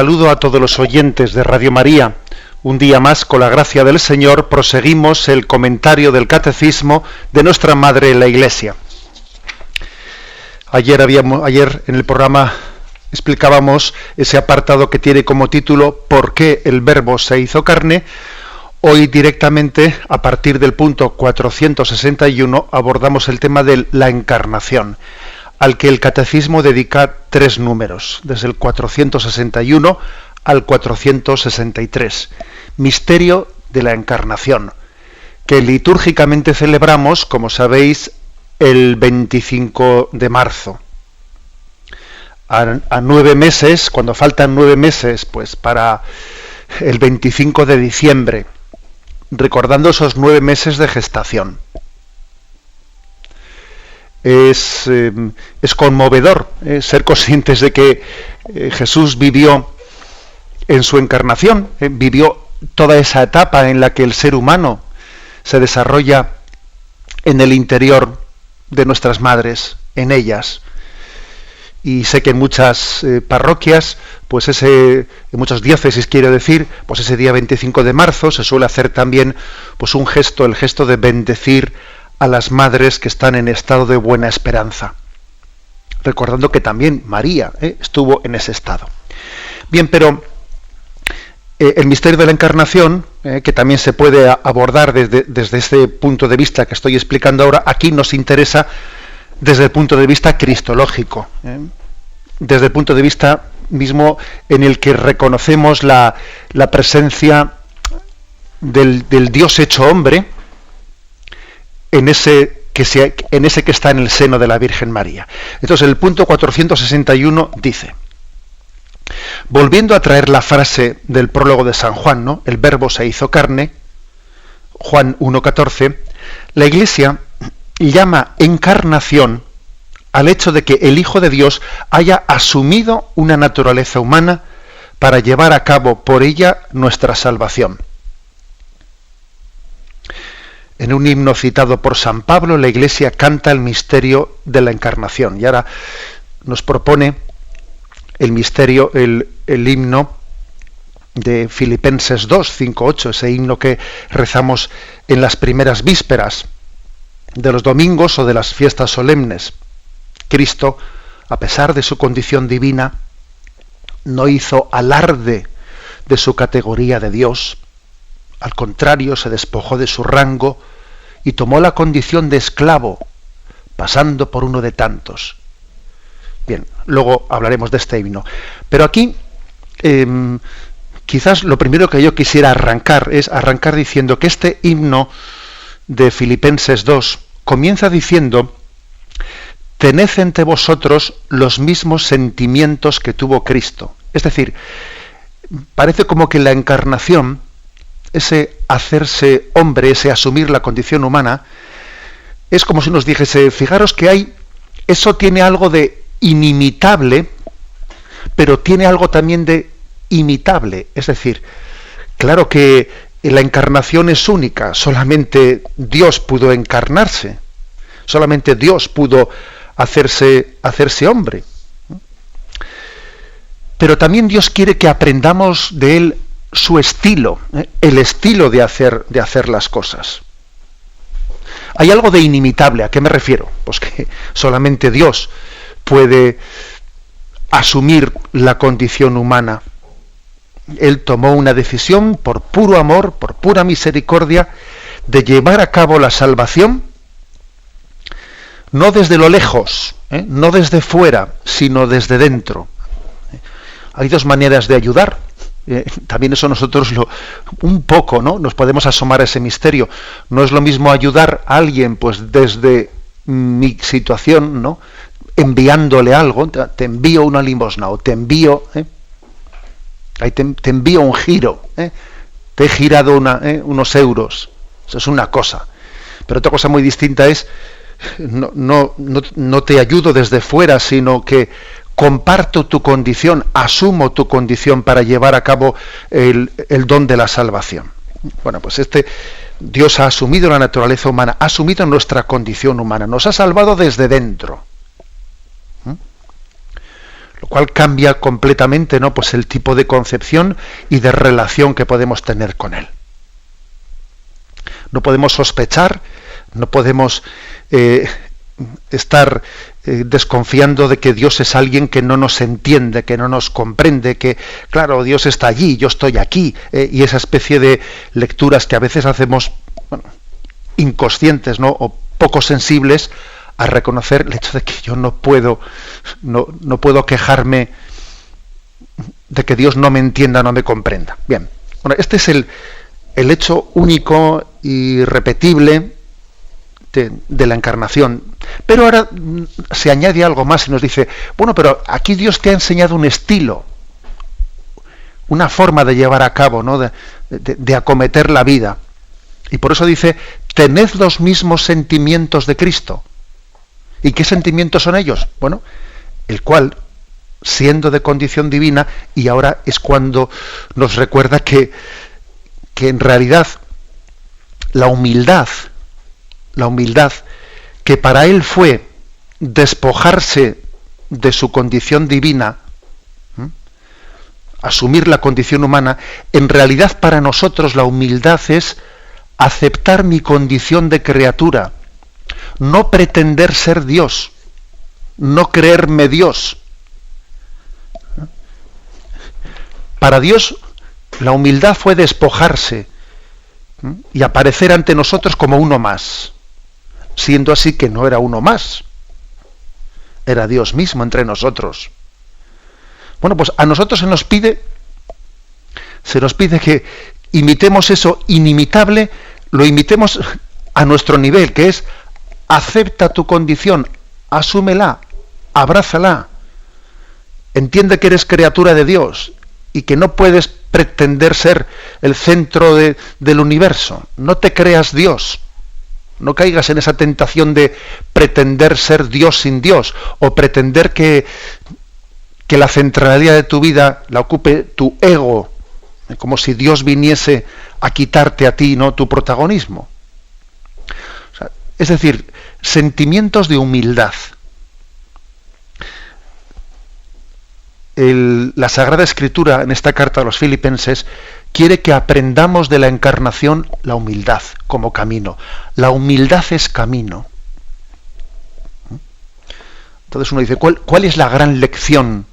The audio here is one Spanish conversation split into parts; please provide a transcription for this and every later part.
Saludo a todos los oyentes de Radio María. Un día más, con la gracia del Señor, proseguimos el comentario del Catecismo de nuestra Madre la Iglesia. Ayer en el programa explicábamos ese apartado que tiene como título ¿Por qué el Verbo se hizo carne? Hoy directamente, a partir del punto 461, abordamos el tema de la encarnación, al que el Catecismo dedica 3 números, desde el 461 al 463. Misterio de la encarnación, que litúrgicamente celebramos, como sabéis, el 25 de marzo. A 9 meses, cuando faltan 9 meses, pues para el 25 de diciembre, recordando esos 9 meses de gestación. Es conmovedor ser conscientes de que Jesús vivió en su encarnación, vivió toda esa etapa en la que el ser humano se desarrolla en el interior de nuestras madres, en ellas. Y sé que en muchas parroquias, pues en muchas diócesis quiero decir, pues ese día 25 de marzo se suele hacer también pues un gesto, el gesto de bendecir a las madres que están en estado de buena esperanza, recordando que también María estuvo en ese estado. Bien, pero el misterio de la encarnación, que también se puede abordar desde este punto de vista que estoy explicando ahora, aquí nos interesa desde el punto de vista cristológico, desde el punto de vista mismo en el que reconocemos la presencia del Dios hecho hombre, en ese que está en el seno de la Virgen María. Entonces el punto 461 dice, volviendo a traer la frase del prólogo de San Juan, ¿no? El Verbo se hizo carne, Juan 1,14, la Iglesia llama encarnación al hecho de que el Hijo de Dios haya asumido una naturaleza humana para llevar a cabo por ella nuestra salvación. En un himno citado por San Pablo, la Iglesia canta el misterio de la encarnación. Y ahora nos propone el misterio, el himno de Filipenses 2, 5, 8, ese himno que rezamos en las primeras vísperas de los domingos o de las fiestas solemnes. Cristo, a pesar de su condición divina, no hizo alarde de su categoría de Dios. Al contrario, se despojó de su rango y tomó la condición de esclavo, pasando por uno de tantos. Bien, luego hablaremos de este himno. Pero aquí, quizás lo primero que yo quisiera arrancar diciendo que este himno de Filipenses 2 comienza diciendo: tened entre vosotros los mismos sentimientos que tuvo Cristo. Es decir, parece como que la encarnación, ese hacerse hombre, ese asumir la condición humana, es como si nos dijese, fijaros que eso tiene algo de inimitable, pero tiene algo también de imitable. Es decir, claro que la encarnación es única, solamente Dios pudo encarnarse, solamente Dios pudo hacerse hombre. Pero también Dios quiere que aprendamos de Él su estilo, el estilo de hacer las cosas. Hay algo de inimitable. ¿A qué me refiero? Pues que solamente Dios puede asumir la condición humana. Él tomó una decisión por puro amor, por pura misericordia, de llevar a cabo la salvación, no desde lo lejos, no desde fuera, sino desde dentro. Hay 2 maneras de ayudar. También eso nosotros un poco, ¿no? Nos podemos asomar a ese misterio. No es lo mismo ayudar a alguien pues desde mi situación, ¿no? Enviándole algo, te envío una limosna o te envío te envío un giro, te he girado unos euros. Eso es una cosa. Pero otra cosa muy distinta es no te ayudo desde fuera, sino que comparto tu condición, asumo tu condición para llevar a cabo el don de la salvación. Bueno, pues Dios ha asumido la naturaleza humana, ha asumido nuestra condición humana, nos ha salvado desde dentro. lo cual cambia completamente, ¿no?, pues el tipo de concepción y de relación que podemos tener con él. No podemos sospechar, no podemos estar desconfiando de que Dios es alguien que no nos entiende, que no nos comprende, que, claro, Dios está allí, yo estoy aquí, y esa especie de lecturas que a veces hacemos, bueno, inconscientes, ¿no?, o poco sensibles a reconocer el hecho de que yo no puedo quejarme de que Dios no me entienda, no me comprenda. Bien, bueno, este es el hecho único y irrepetible de la encarnación. Pero ahora se añade algo más y nos dice, bueno, pero aquí Dios te ha enseñado un estilo, una forma de llevar a cabo, ¿no?, de acometer la vida. Y por eso dice, tened los mismos sentimientos de Cristo. ¿Y qué sentimientos son ellos? Bueno, el cual, siendo de condición divina, y ahora es cuando nos recuerda que en realidad la humildad que para él fue despojarse de su condición divina, asumir la condición humana, en realidad para nosotros la humildad es aceptar mi condición de criatura, no pretender ser Dios, no creerme Dios. Para Dios la humildad fue despojarse y aparecer ante nosotros como uno más, siendo así que no era uno más, era Dios mismo entre nosotros. Bueno, pues a nosotros se nos pide que imitemos eso inimitable, lo imitemos a nuestro nivel, que es acepta tu condición, asúmela, abrázala, entiende que eres criatura de Dios y que no puedes pretender ser el centro del universo. No te creas Dios. No caigas en esa tentación de pretender ser Dios sin Dios, o pretender que la centralidad de tu vida la ocupe tu ego, como si Dios viniese a quitarte a ti, ¿no?, tu protagonismo. O sea, es decir, sentimientos de humildad. La Sagrada Escritura, en esta carta a los Filipenses, quiere que aprendamos de la encarnación la humildad como camino. La humildad es camino. Entonces uno dice, ¿cuál es la gran lección?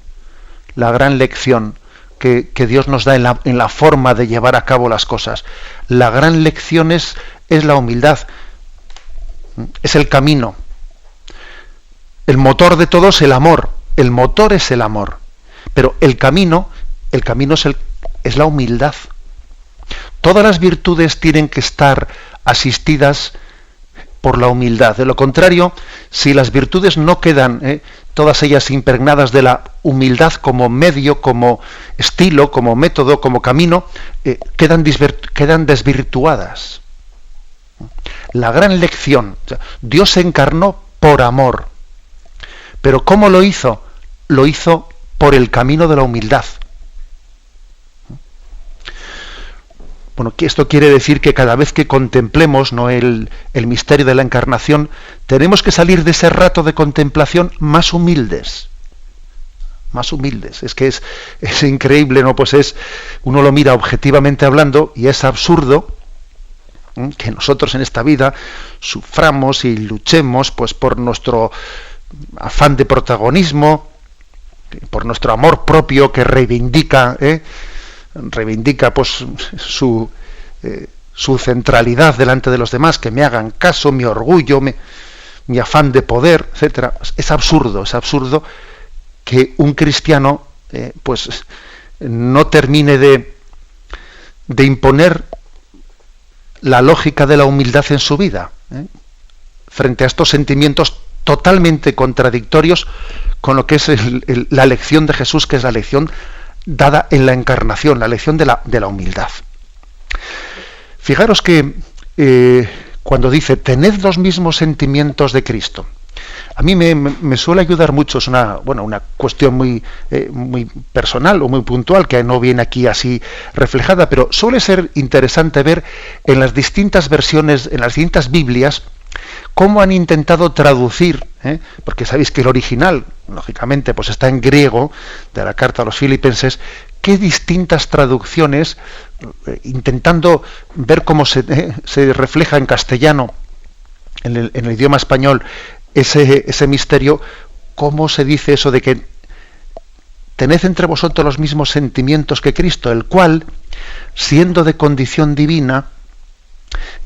La gran lección que Dios nos da en la forma de llevar a cabo las cosas. La gran lección es la humildad. Es el camino. El motor de todo es el amor. El motor es el amor. Pero el camino es la humildad. Todas las virtudes tienen que estar asistidas por la humildad. De lo contrario, si las virtudes no quedan, todas ellas impregnadas de la humildad como medio, como estilo, como método, como camino, quedan desvirtuadas. La gran lección, o sea, Dios se encarnó por amor. Pero ¿cómo lo hizo? Lo hizo por el camino de la humildad. Bueno, esto quiere decir que cada vez que contemplemos, ¿no?, el misterio de la encarnación, tenemos que salir de ese rato de contemplación más humildes. Más humildes. Es que es increíble, ¿no? Pues uno lo mira objetivamente hablando y es absurdo que nosotros en esta vida suframos y luchemos pues por nuestro afán de protagonismo, por nuestro amor propio que reivindica pues su centralidad delante de los demás, que me hagan caso, mi orgullo, mi afán de poder, etcétera. Es absurdo que un cristiano pues no termine de imponer la lógica de la humildad en su vida, frente a estos sentimientos totalmente contradictorios con lo que es la lección de Jesús, que es la lección dada en la encarnación, la lección de la humildad. Fijaros que cuando dice, tened los mismos sentimientos de Cristo, a mí me suele ayudar mucho, es una cuestión muy personal o muy puntual, que no viene aquí así reflejada, pero suele ser interesante ver en las distintas versiones, en las distintas Biblias, ¿Cómo han intentado traducir? Porque sabéis que el original, lógicamente, pues está en griego, de la carta a los Filipenses. Qué distintas traducciones, intentando ver cómo se refleja en castellano, en el idioma español, ese misterio. ¿Cómo se dice eso de que tened entre vosotros los mismos sentimientos que Cristo, el cual, siendo de condición divina,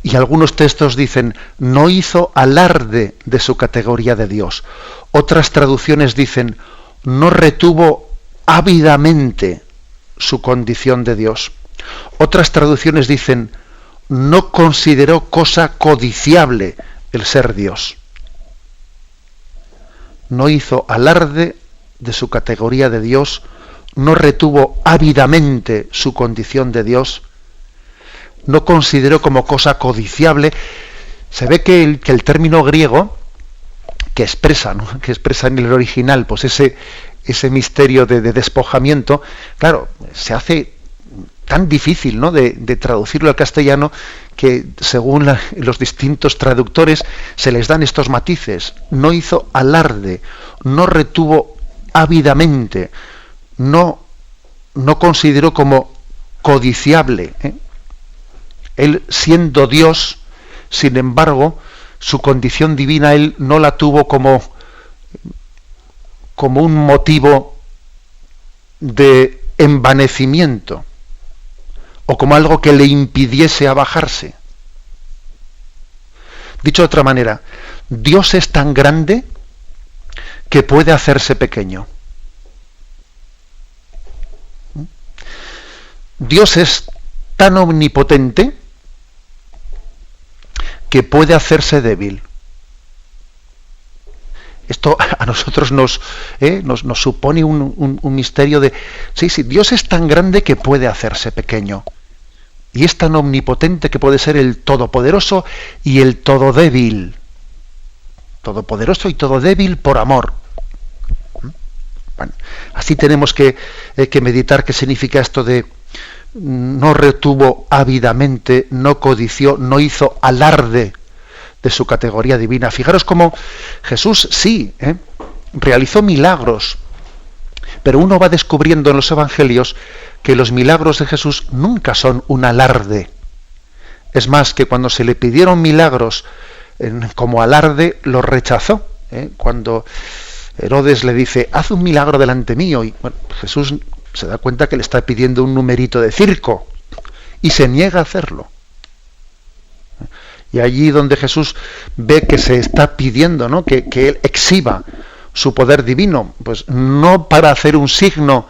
y algunos textos dicen, no hizo alarde de su categoría de Dios? Otras traducciones dicen, no retuvo ávidamente su condición de Dios. Otras traducciones dicen, no consideró cosa codiciable el ser Dios. No hizo alarde de su categoría de Dios, no retuvo ávidamente su condición de Dios, no consideró como cosa codiciable. Se ve que el término griego que expresa, ¿no?, que expresa en el original, pues ese misterio de despojamiento, claro, se hace tan difícil, ¿no?, de traducirlo al castellano, que según los distintos traductores se les dan estos matices. No hizo alarde, no retuvo ávidamente, no consideró como codiciable. Él, siendo Dios, sin embargo, su condición divina él no la tuvo como un motivo de envanecimiento o como algo que le impidiese abajarse. Dicho de otra manera, Dios es tan grande que puede hacerse pequeño. Dios es tan omnipotente que puede hacerse débil. Esto a nosotros nos supone un misterio de... Sí, Dios es tan grande que puede hacerse pequeño. Y es tan omnipotente que puede ser el todopoderoso y el todo débil. Todopoderoso y todo débil por amor. Bueno, así tenemos que meditar qué significa esto de no retuvo ávidamente, no codició, no hizo alarde de su categoría divina. Fijaros cómo Jesús sí realizó milagros, pero uno va descubriendo en los evangelios que los milagros de Jesús nunca son un alarde. Es más, que cuando se le pidieron milagros como alarde, los rechazó. Cuando Herodes le dice, haz un milagro delante mío, y bueno, Jesús se da cuenta que le está pidiendo un numerito de circo y se niega a hacerlo. Y allí donde Jesús ve que se está pidiendo, ¿no?, que él exhiba su poder divino, pues no para hacer un signo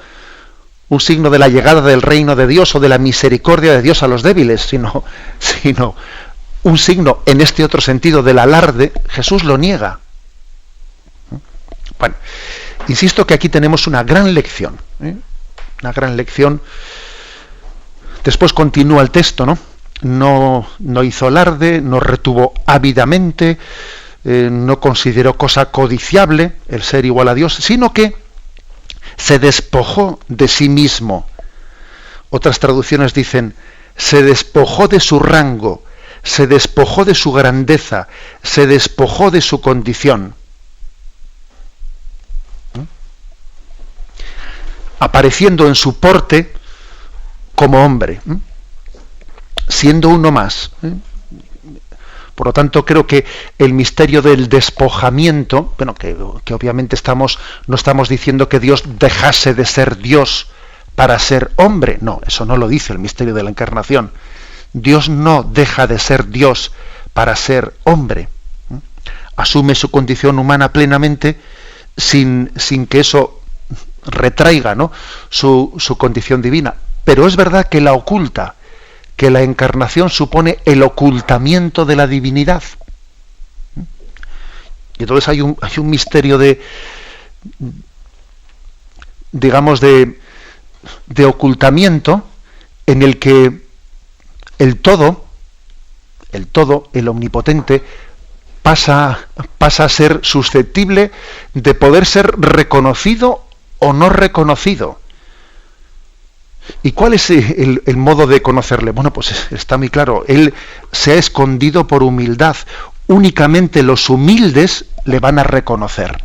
de la llegada del reino de Dios o de la misericordia de Dios a los débiles, sino un signo en este otro sentido del alarde, Jesús lo niega. Bueno, insisto que aquí tenemos una gran lección, una gran lección. Después continúa el texto, ¿no? No hizo alarde, no retuvo ávidamente, no consideró cosa codiciable el ser igual a Dios, sino que se despojó de sí mismo. Otras traducciones dicen, se despojó de su rango, se despojó de su grandeza, se despojó de su condición. Apareciendo en su porte como hombre, siendo uno más. Por lo tanto, creo que el misterio del despojamiento, bueno, que obviamente no estamos diciendo que Dios dejase de ser Dios para ser hombre. No, eso no lo dice el misterio de la encarnación. Dios no deja de ser Dios para ser hombre. Asume su condición humana plenamente sin que eso retraiga, ¿no?, su condición divina. Pero es verdad que la oculta, que la encarnación supone el ocultamiento de la divinidad. Y entonces hay un misterio de ocultamiento en el que el todo, el omnipotente, pasa a ser susceptible de poder ser reconocido o no reconocido. ¿Y cuál es el modo de conocerle? Bueno, pues está muy claro. Él se ha escondido por humildad. únicamente los humildes le van a reconocer.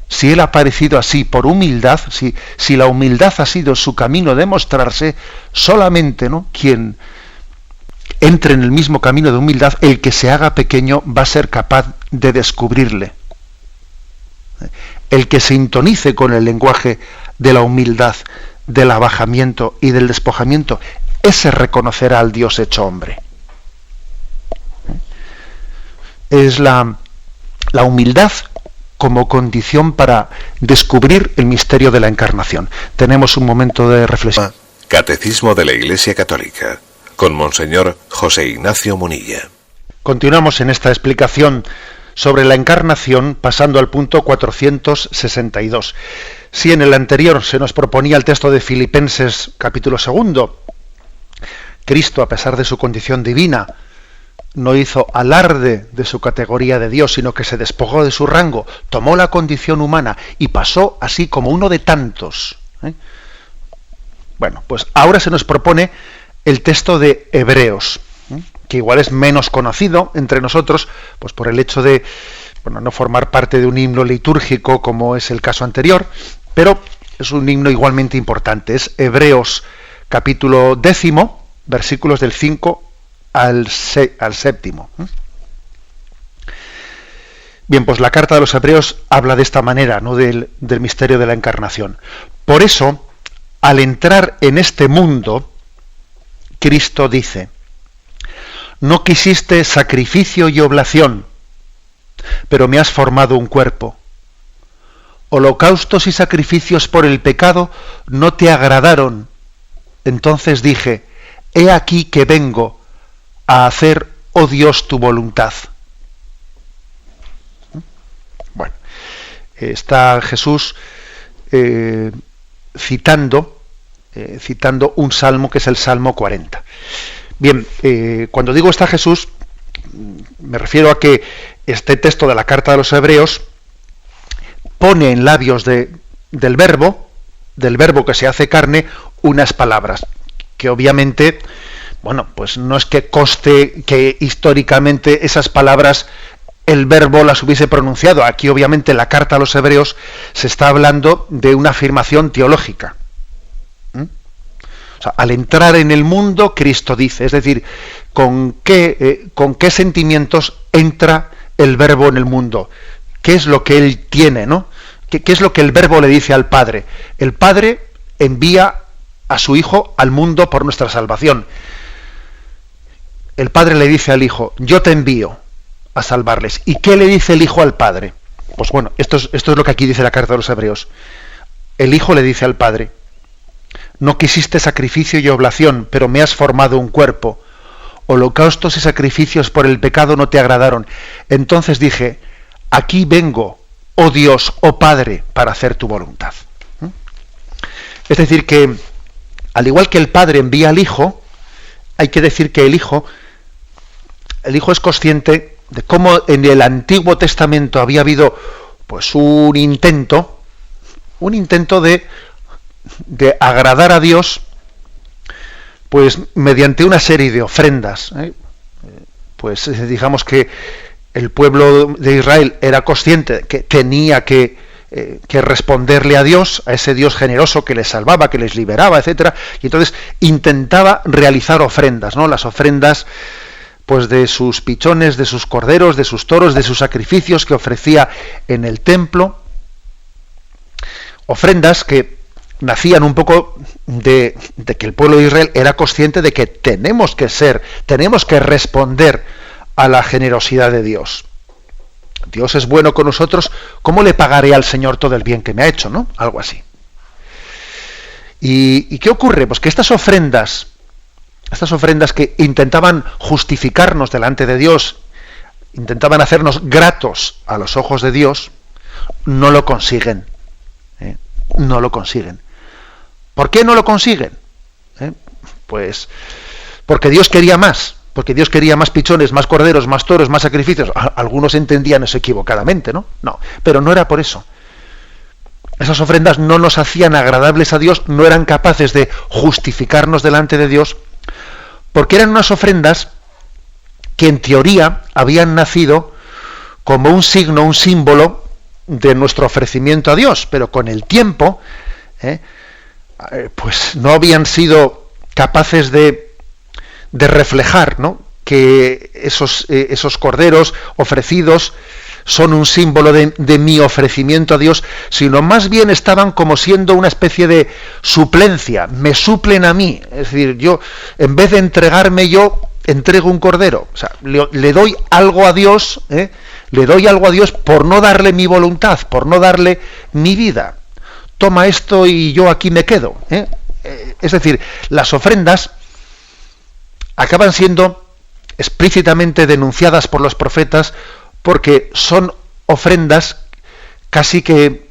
Si él ha aparecido así por humildad, si la humildad ha sido su camino de mostrarse, solamente, ¿no?, quien entre en el mismo camino de humildad, el que se haga pequeño, va a ser capaz de descubrirle. El que sintonice con el lenguaje de la humildad, del abajamiento y del despojamiento, ese reconocerá al Dios hecho hombre. Es la humildad como condición para descubrir el misterio de la encarnación. Tenemos un momento de reflexión. Catecismo de la Iglesia Católica, con Monseñor José Ignacio Munilla. Continuamos en esta explicación sobre la encarnación, pasando al punto 462. Si en el anterior se nos proponía el texto de Filipenses capítulo 2, Cristo, a pesar de su condición divina, no hizo alarde de su categoría de Dios, sino que se despojó de su rango, tomó la condición humana y pasó así como uno de tantos. Bueno, pues ahora se nos propone el texto de Hebreos, que igual es menos conocido entre nosotros, pues por el hecho de, bueno, no formar parte de un himno litúrgico como es el caso anterior, pero es un himno igualmente importante. Es Hebreos capítulo 10, versículos del 5 al 7. Bien, pues la carta de los Hebreos habla de esta manera, ¿no?, del misterio de la encarnación. Por eso, al entrar en este mundo, Cristo dice: no quisiste sacrificio y oblación, pero me has formado un cuerpo. Holocaustos y sacrificios por el pecado no te agradaron. Entonces dije: he aquí que vengo a hacer, oh Dios, tu voluntad. Bueno, está Jesús citando un salmo que es el Salmo 40. Bien, cuando digo está Jesús, me refiero a que este texto de la carta de los Hebreos pone en labios del verbo que se hace carne, unas palabras que obviamente, bueno, pues no es que conste que históricamente esas palabras el verbo las hubiese pronunciado. Aquí obviamente en la carta a los Hebreos se está hablando de una afirmación teológica. O sea, al entrar en el mundo, Cristo dice, es decir, ¿con qué sentimientos entra el verbo en el mundo? ¿Qué es lo que él tiene, no? ¿Qué es lo que el verbo le dice al Padre? El Padre envía a su Hijo al mundo por nuestra salvación. El Padre le dice al Hijo: yo te envío a salvarles. ¿Y qué le dice el Hijo al Padre? Pues bueno, esto es lo que aquí dice la carta de los Hebreos. El Hijo le dice al Padre: no quisiste sacrificio y oblación, pero me has formado un cuerpo. Holocaustos y sacrificios por el pecado no te agradaron. Entonces dije: aquí vengo, oh Dios, oh Padre, para hacer tu voluntad. Es decir, que al igual que el Padre envía al Hijo, hay que decir que el Hijo es consciente de cómo en el Antiguo Testamento había habido pues un intento de agradar a Dios, pues mediante una serie de ofrendas. Pues digamos que el pueblo de Israel era consciente que tenía que responderle a Dios, a ese Dios generoso que les salvaba, que les liberaba, etcétera, y entonces intentaba realizar ofrendas, ¿no? Las ofrendas pues de sus pichones, de sus corderos, de sus toros, de sus sacrificios que ofrecía en el templo, ofrendas que nacían un poco de que el pueblo de Israel era consciente de que tenemos que responder a la generosidad de Dios. Dios es bueno con nosotros, ¿cómo le pagaré al Señor todo el bien que me ha hecho, ¿no? Algo así. ¿Y qué ocurre? Pues que estas ofrendas que intentaban justificarnos delante de Dios, intentaban hacernos gratos a los ojos de Dios, no lo consiguen. No lo consiguen. ¿Por qué no lo consiguen? Pues porque Dios quería más. Porque Dios quería más pichones, más corderos, más toros, más sacrificios. Algunos entendían eso equivocadamente, ¿no? No, pero no era por eso. Esas ofrendas no nos hacían agradables a Dios, no eran capaces de justificarnos delante de Dios, porque eran unas ofrendas que en teoría habían nacido como un signo, un símbolo de nuestro ofrecimiento a Dios, pero con el tiempo, pues no habían sido capaces de reflejar, ¿no?, que esos corderos ofrecidos son un símbolo de mi ofrecimiento a Dios, sino más bien estaban como siendo una especie de suplencia, me suplen a mí. Es decir, yo, en vez de entregarme yo, entrego un cordero. O sea, le doy algo a Dios, le doy algo a Dios por no darle mi voluntad, por no darle mi vida. Toma esto y yo aquí me quedo. Es decir, las ofrendas acaban siendo explícitamente denunciadas por los profetas porque son ofrendas casi que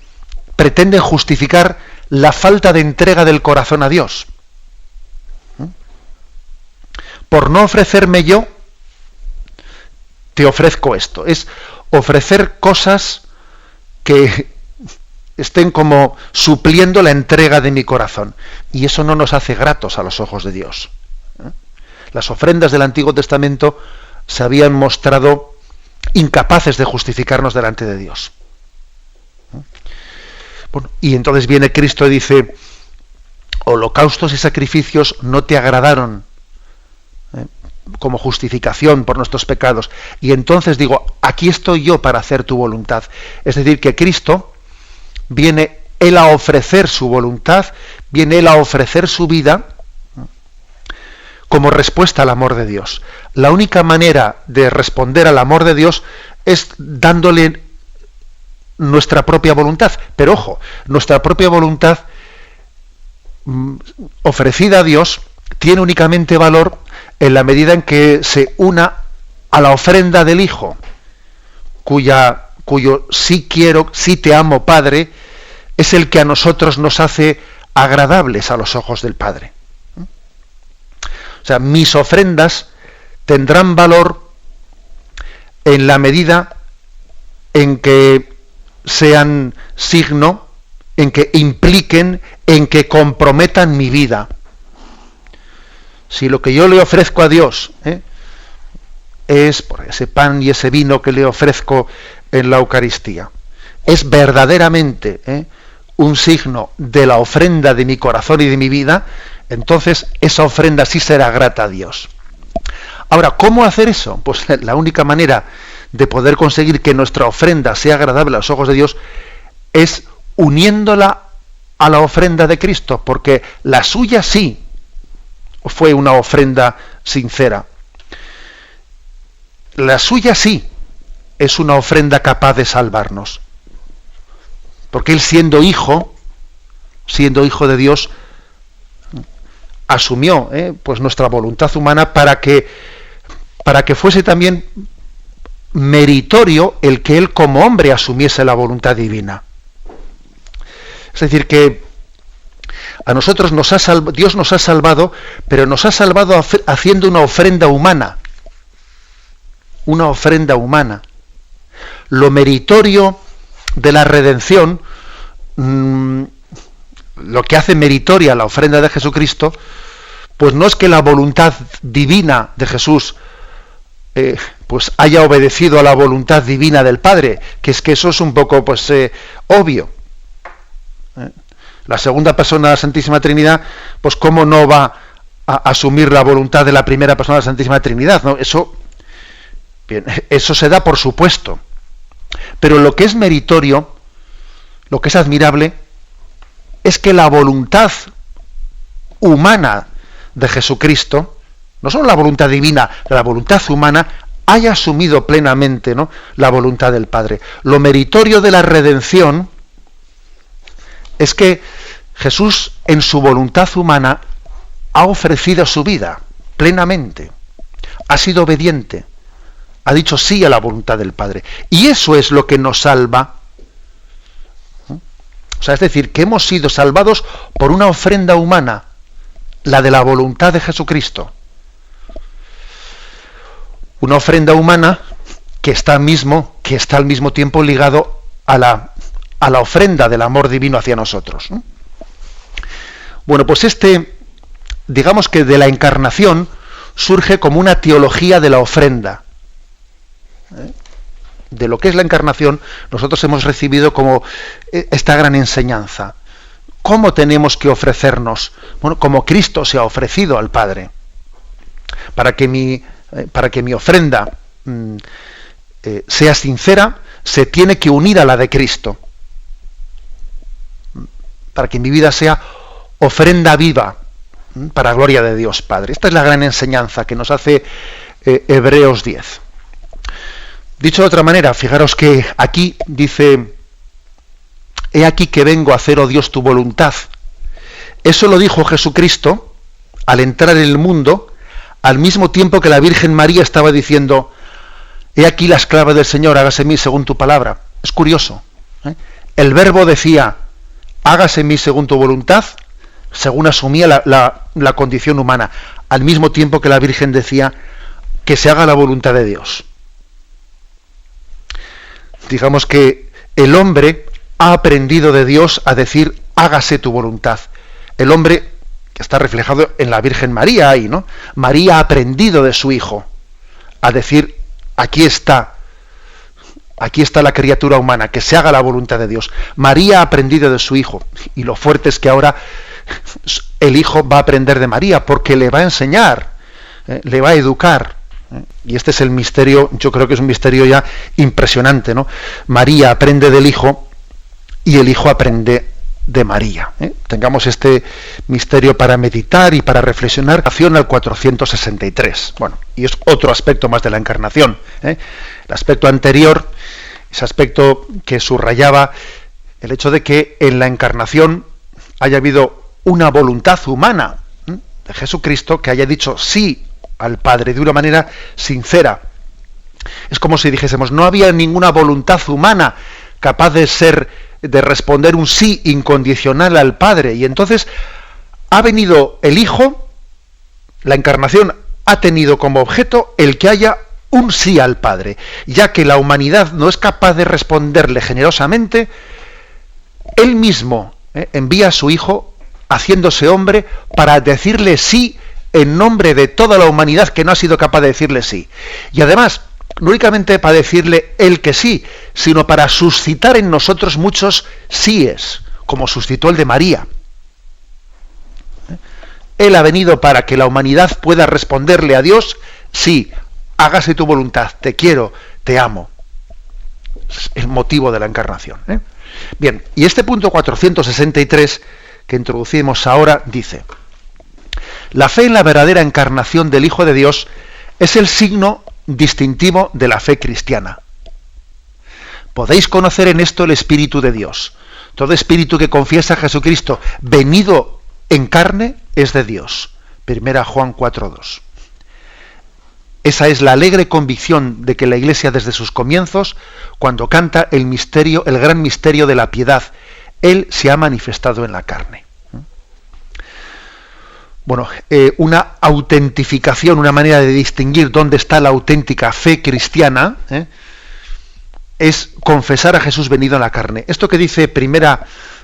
pretenden justificar la falta de entrega del corazón a Dios. Por no ofrecerme yo, te ofrezco esto. Es ofrecer cosas que estén como supliendo la entrega de mi corazón. Y eso no nos hace gratos a los ojos de Dios. Las ofrendas del Antiguo Testamento se habían mostrado incapaces de justificarnos delante de Dios. Bueno, y entonces viene Cristo y dice, holocaustos y sacrificios no te agradaron como justificación por nuestros pecados. Y entonces digo, aquí estoy yo para hacer tu voluntad. Es decir, que Cristo viene Él a ofrecer su voluntad, viene Él a ofrecer su vida como respuesta al amor de Dios. La única manera de responder al amor de Dios es dándole nuestra propia voluntad. Pero ojo, nuestra propia voluntad ofrecida a Dios tiene únicamente valor en la medida en que se una a la ofrenda del Hijo, cuyo sí quiero, sí te amo, Padre, es el que a nosotros nos hace agradables a los ojos del Padre. O sea, mis ofrendas tendrán valor en la medida en que sean signo, en que impliquen, en que comprometan mi vida. Si lo que yo le ofrezco a Dios es por ese pan y ese vino que le ofrezco en la Eucaristía, es verdaderamente un signo de la ofrenda de mi corazón y de mi vida, entonces esa ofrenda sí será grata a Dios. Ahora, ¿cómo hacer eso? Pues la única manera de poder conseguir que nuestra ofrenda sea agradable a los ojos de Dios es uniéndola a la ofrenda de Cristo, porque la suya sí fue una ofrenda sincera. La suya sí es una ofrenda capaz de salvarnos. Porque Él siendo hijo de Dios, asumió pues nuestra voluntad humana para que fuese también meritorio el que Él como hombre asumiese la voluntad divina. Es decir, que a nosotros Dios nos ha salvado, pero nos ha salvado haciendo una ofrenda humana. Una ofrenda humana. Lo meritorio de la redención, lo que hace meritoria la ofrenda de Jesucristo, pues no es que la voluntad divina de Jesús pues haya obedecido a la voluntad divina del Padre, que eso es un poco pues obvio. La segunda persona de la Santísima Trinidad, pues cómo no va a asumir la voluntad de la primera persona de la Santísima Trinidad, ¿no? Eso se da por supuesto. Pero lo que es meritorio, lo que es admirable, es que la voluntad humana de Jesucristo, no solo la voluntad divina, la voluntad humana, haya asumido plenamente, ¿no?, la voluntad del Padre. Lo meritorio de la redención es que Jesús, en su voluntad humana, ha ofrecido su vida plenamente, ha sido obediente, ha dicho sí a la voluntad del Padre. Y eso es lo que nos salva. O sea, es decir, que hemos sido salvados por una ofrenda humana, la de la voluntad de Jesucristo. Una ofrenda humana que está al mismo tiempo ligado a la ofrenda del amor divino hacia nosotros. Bueno, pues digamos que de la encarnación surge como una teología de la ofrenda. De lo que es la encarnación, nosotros hemos recibido como esta gran enseñanza. ¿Cómo tenemos que ofrecernos? Bueno, como Cristo se ha ofrecido al Padre. Para que mi ofrenda sea sincera, se tiene que unir a la de Cristo. Para que mi vida sea ofrenda viva para gloria de Dios Padre. Esta es la gran enseñanza que nos hace Hebreos 10. Dicho de otra manera, fijaros que aquí dice: he aquí que vengo a hacer, oh Dios, tu voluntad. Eso lo dijo Jesucristo al entrar en el mundo, al mismo tiempo que la Virgen María estaba diciendo: he aquí la esclava del Señor, hágase en mí según tu palabra. Es curioso, ¿eh? El Verbo decía: hágase en mí según tu voluntad, según asumía la condición humana, al mismo tiempo que la Virgen decía: que se haga la voluntad de Dios. Digamos que el hombre ha aprendido de Dios a decir: hágase tu voluntad. El hombre, que está reflejado en la Virgen María ahí, ¿no? María ha aprendido de su hijo a decir: aquí está la criatura humana, que se haga la voluntad de Dios. María ha aprendido de su hijo, y lo fuerte es que ahora el hijo va a aprender de María, porque le va a enseñar, le va a educar. Y este es el misterio, yo creo que es un misterio ya impresionante, ¿no? María aprende del hijo y el hijo aprende de María. Tengamos este misterio para meditar y para reflexionar. Encarnación al 463. Bueno, y es otro aspecto más de la encarnación. El aspecto anterior, ese aspecto que subrayaba el hecho de que en la encarnación haya habido una voluntad humana de Jesucristo que haya dicho sí al Padre de una manera sincera. Es como si dijésemos: no había ninguna voluntad humana capaz de responder un sí incondicional al Padre, y entonces ha venido el Hijo. La encarnación ha tenido como objeto el que haya un sí al Padre, ya que la humanidad no es capaz de responderle generosamente. Él mismo envía a su Hijo, haciéndose hombre, para decirle sí en nombre de toda la humanidad que no ha sido capaz de decirle sí. Y además, no únicamente para decirle él que sí, sino para suscitar en nosotros muchos síes, como suscitó el de María. Él ha venido para que la humanidad pueda responderle a Dios: sí, hágase tu voluntad, te quiero, te amo. Es el motivo de la encarnación. Bien, y este punto 463 que introducimos ahora dice: la fe en la verdadera encarnación del Hijo de Dios es el signo distintivo de la fe cristiana. Podéis conocer en esto el Espíritu de Dios. Todo espíritu que confiesa a Jesucristo venido en carne es de Dios. 1 Juan 4:2. Esa es la alegre convicción de que la Iglesia desde sus comienzos, cuando canta el gran misterio de la piedad, Él se ha manifestado en la carne. Bueno, una autentificación, una manera de distinguir dónde está la auténtica fe cristiana, es confesar a Jesús venido en la carne. Esto que dice 1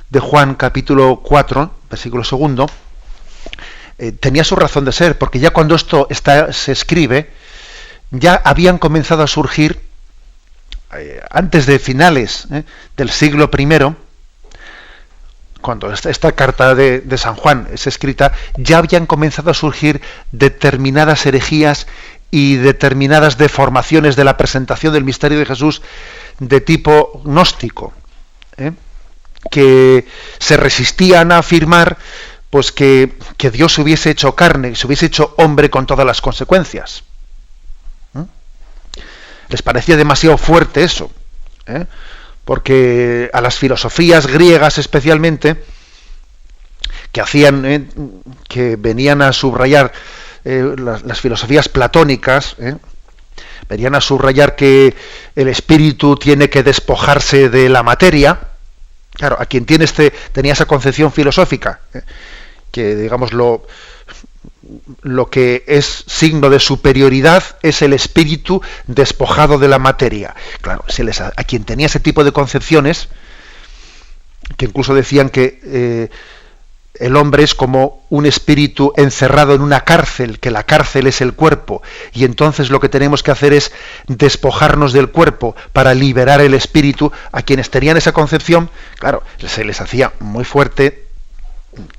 de Juan capítulo 4, versículo 2, tenía su razón de ser, porque ya cuando esto se escribe, ya habían comenzado a surgir, antes de finales del siglo I, cuando esta carta de San Juan es escrita, ya habían comenzado a surgir determinadas herejías y determinadas deformaciones de la presentación del misterio de Jesús de tipo gnóstico, que se resistían a afirmar pues que Dios se hubiese hecho carne, se hubiese hecho hombre con todas las consecuencias. Les parecía demasiado fuerte eso, porque a las filosofías griegas especialmente, que venían a subrayar las filosofías platónicas, venían a subrayar que el espíritu tiene que despojarse de la materia. Claro, a quien tenía esa concepción filosófica, que digamos lo que es signo de superioridad es el espíritu despojado de la materia. Claro, a quien tenía ese tipo de concepciones, que incluso decían que el hombre es como un espíritu encerrado en una cárcel, que la cárcel es el cuerpo, y entonces lo que tenemos que hacer es despojarnos del cuerpo para liberar el espíritu. A quienes tenían esa concepción, claro, se les hacía muy fuerte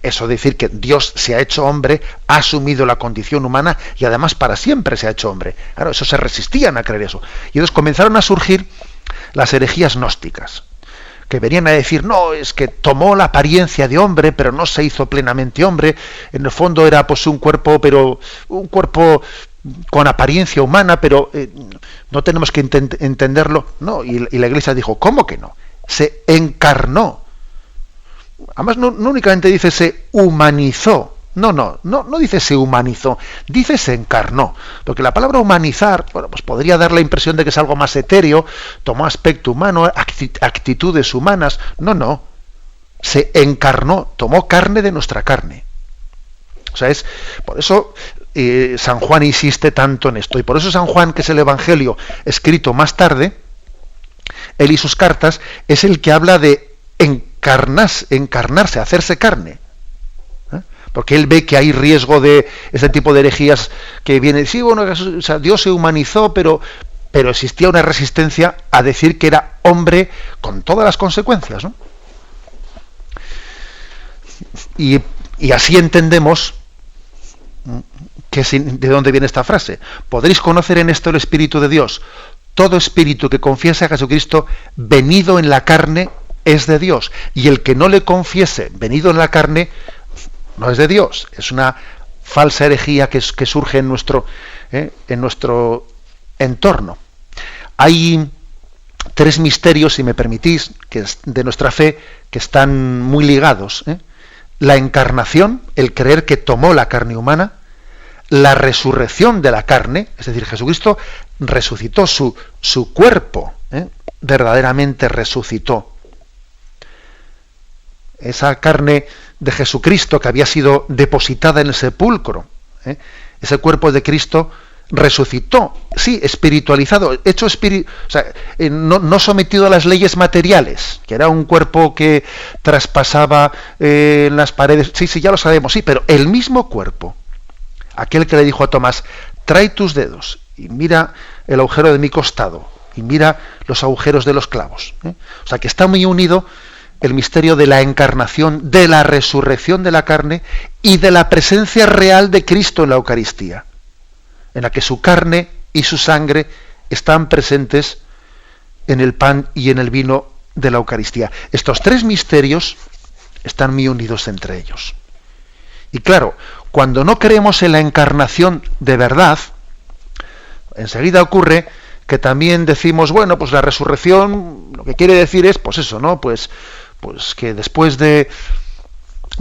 eso de decir que Dios se ha hecho hombre, ha asumido la condición humana y además para siempre se ha hecho hombre. Claro, eso se resistían a creer eso. Y entonces comenzaron a surgir las herejías gnósticas, que venían a decir, no, es que tomó la apariencia de hombre, pero no se hizo plenamente hombre. En el fondo era pues un cuerpo, pero un cuerpo con apariencia humana, pero no tenemos que entenderlo. No, y la Iglesia dijo, ¿cómo que no? Se encarnó. Además, no únicamente dice se humanizó. No dice se humanizó, dice se encarnó. Porque la palabra humanizar, bueno, pues podría dar la impresión de que es algo más etéreo, tomó aspecto humano, actitudes humanas. No. Se encarnó, tomó carne de nuestra carne. O sea, es por eso San Juan insiste tanto en esto. Y por eso San Juan, que es el Evangelio escrito más tarde, él y sus cartas, es el que habla de encarnarse, hacerse carne. Porque él ve que hay riesgo de este tipo de herejías que vienen, sí, bueno, o sea, Dios se humanizó, pero existía una resistencia a decir que era hombre con todas las consecuencias, ¿no? Y así entendemos de dónde viene esta frase. Podréis conocer en esto el Espíritu de Dios. Todo espíritu que confiese a Jesucristo venido en la carne es de Dios, y el que no le confiese venido en la carne no es de Dios. Es una falsa herejía que surge en nuestro entorno. Hay tres misterios, si me permitís, de nuestra fe, que están muy ligados. La encarnación, el creer que tomó la carne humana; la resurrección de la carne, es decir, Jesucristo resucitó su cuerpo, verdaderamente resucitó. Esa carne de Jesucristo que había sido depositada en el sepulcro, ese cuerpo de Cristo resucitó, sí, espiritualizado, hecho no sometido a las leyes materiales, que era un cuerpo que traspasaba las paredes, sí, ya lo sabemos, sí, pero el mismo cuerpo, aquel que le dijo a Tomás, trae tus dedos y mira el agujero de mi costado y mira los agujeros de los clavos. O sea, que está muy unido el misterio de la encarnación, de la resurrección de la carne y de la presencia real de Cristo en la Eucaristía, en la que su carne y su sangre están presentes en el pan y en el vino de la Eucaristía. Estos tres misterios están muy unidos entre ellos. Y claro, cuando no creemos en la encarnación de verdad, enseguida ocurre que también decimos, bueno, pues la resurrección lo que quiere decir es, pues eso, ¿no? Pues que después de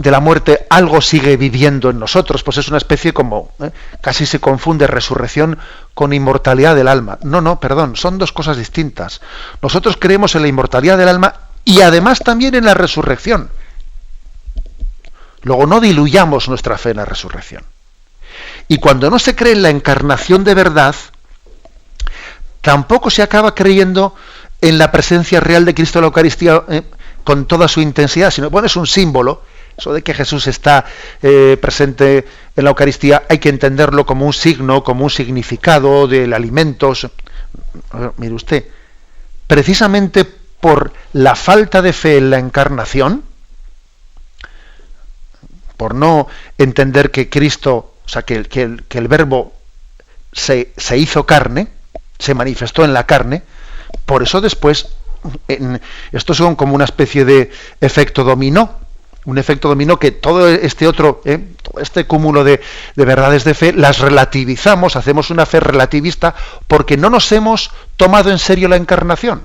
la muerte algo sigue viviendo en nosotros, pues es una especie como, casi se confunde resurrección con inmortalidad del alma. No, perdón, son dos cosas distintas. Nosotros creemos en la inmortalidad del alma y además también en la resurrección. Luego no diluyamos nuestra fe en la resurrección. Y cuando no se cree en la encarnación de verdad, tampoco se acaba creyendo en la presencia real de Cristo en la Eucaristía con toda su intensidad, sino, bueno, es un símbolo. Eso de que Jesús está presente en la Eucaristía hay que entenderlo como un signo, como un significado del alimento. Mire usted, precisamente por la falta de fe en la encarnación, por no entender que Cristo, o sea, que el Verbo se hizo carne, se manifestó en la carne, por eso después esto son como una especie de efecto dominó, un efecto dominó que todo todo este cúmulo de verdades de fe las relativizamos, hacemos una fe relativista porque no nos hemos tomado en serio la encarnación.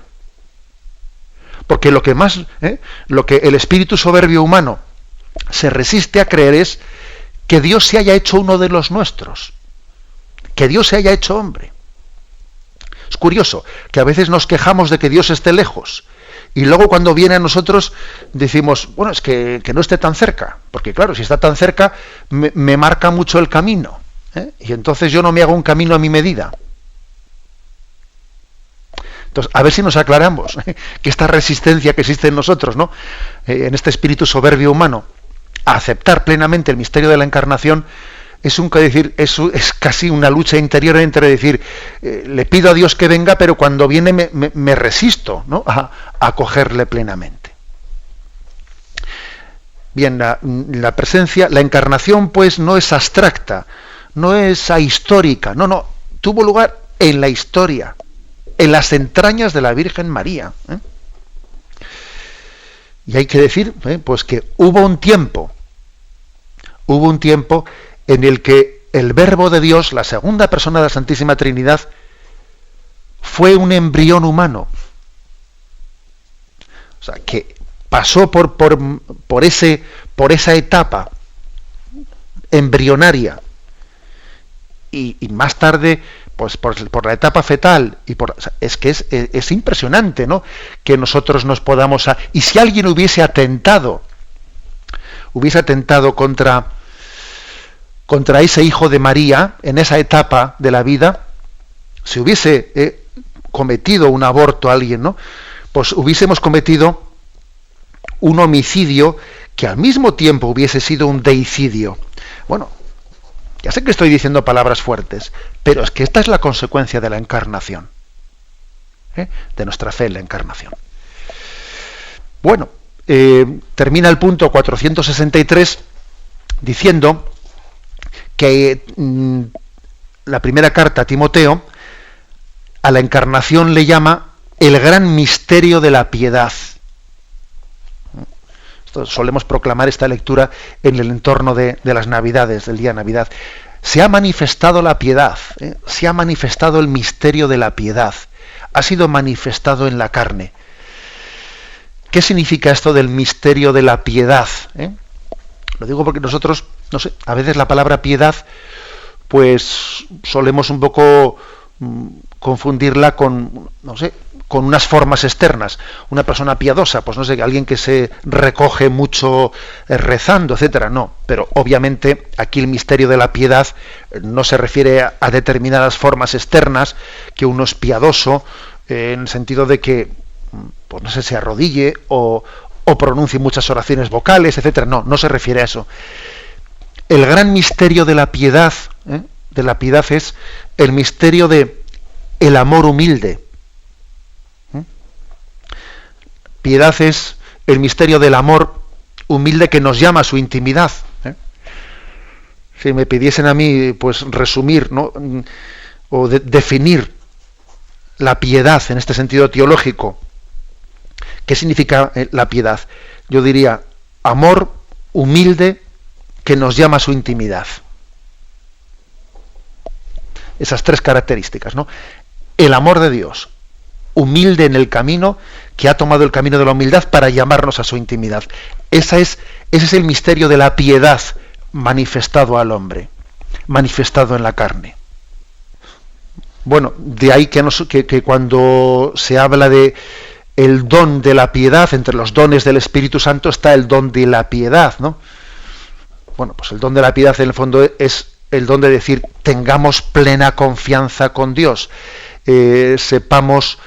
Porque lo que el espíritu soberbio humano se resiste a creer es que Dios se haya hecho uno de los nuestros, que Dios se haya hecho hombre. Es curioso que a veces nos quejamos de que Dios esté lejos y luego cuando viene a nosotros decimos, bueno, es que no esté tan cerca, porque claro, si está tan cerca me marca mucho el camino, y entonces yo no me hago un camino a mi medida. Entonces, a ver si nos aclaramos que esta resistencia que existe en nosotros, ¿no? En este espíritu soberbio humano, aceptar plenamente el misterio de la encarnación es casi una lucha interior entre decir, le pido a Dios que venga, pero cuando viene me resisto, ¿no?, a acogerle plenamente. Bien, la presencia, la encarnación, pues, no es abstracta, no es ahistórica, no, tuvo lugar en la historia, en las entrañas de la Virgen María. Y hay que decir, pues, que hubo un tiempo en el que el Verbo de Dios, la segunda persona de la Santísima Trinidad, fue un embrión humano. O sea, que pasó por esa etapa embrionaria y más tarde, pues, por la etapa fetal, es que es impresionante, ¿no?, que nosotros nos podamos... Y si alguien hubiese atentado contra ese hijo de María en esa etapa de la vida, si hubiese cometido un aborto a alguien, ¿no?, pues hubiésemos cometido un homicidio que al mismo tiempo hubiese sido un deicidio. Bueno, ya sé que estoy diciendo palabras fuertes, pero es que esta es la consecuencia de la encarnación, de nuestra fe en la encarnación. Bueno, termina el punto 463 diciendo que la primera carta a Timoteo a la encarnación le llama el gran misterio de la piedad. Solemos proclamar esta lectura en el entorno de las Navidades, del día de Navidad. Se ha manifestado la piedad, se ha manifestado el misterio de la piedad, ha sido manifestado en la carne. ¿Qué significa esto del misterio de la piedad? Lo digo porque nosotros, no sé, a veces la palabra piedad, pues solemos un poco confundirla con, no sé, con unas formas externas. Una persona piadosa, pues no sé, alguien que se recoge mucho rezando, etcétera. No, pero obviamente aquí el misterio de la piedad no se refiere a determinadas formas externas, que uno es piadoso en el sentido de que, pues no sé, se arrodille o pronuncie muchas oraciones vocales, etcétera. No se refiere a eso. El gran misterio de la piedad es el misterio de el amor humilde. Piedad es el misterio del amor humilde que nos llama a su intimidad. Si me pidiesen a mí, pues, resumir, ¿no?, o definir la piedad en este sentido teológico, ¿qué significa la piedad? Yo diría amor humilde que nos llama a su intimidad. Esas tres características, ¿no? El amor de Dios, humilde en el camino, que ha tomado el camino de la humildad para llamarnos a su intimidad. Ese es el misterio de la piedad manifestado al hombre, manifestado en la carne. Bueno, de ahí que cuando se habla de el don de la piedad, entre los dones del Espíritu Santo está el don de la piedad, ¿no? Bueno, pues el don de la piedad en el fondo es el don de decir, tengamos plena confianza con Dios, sepamos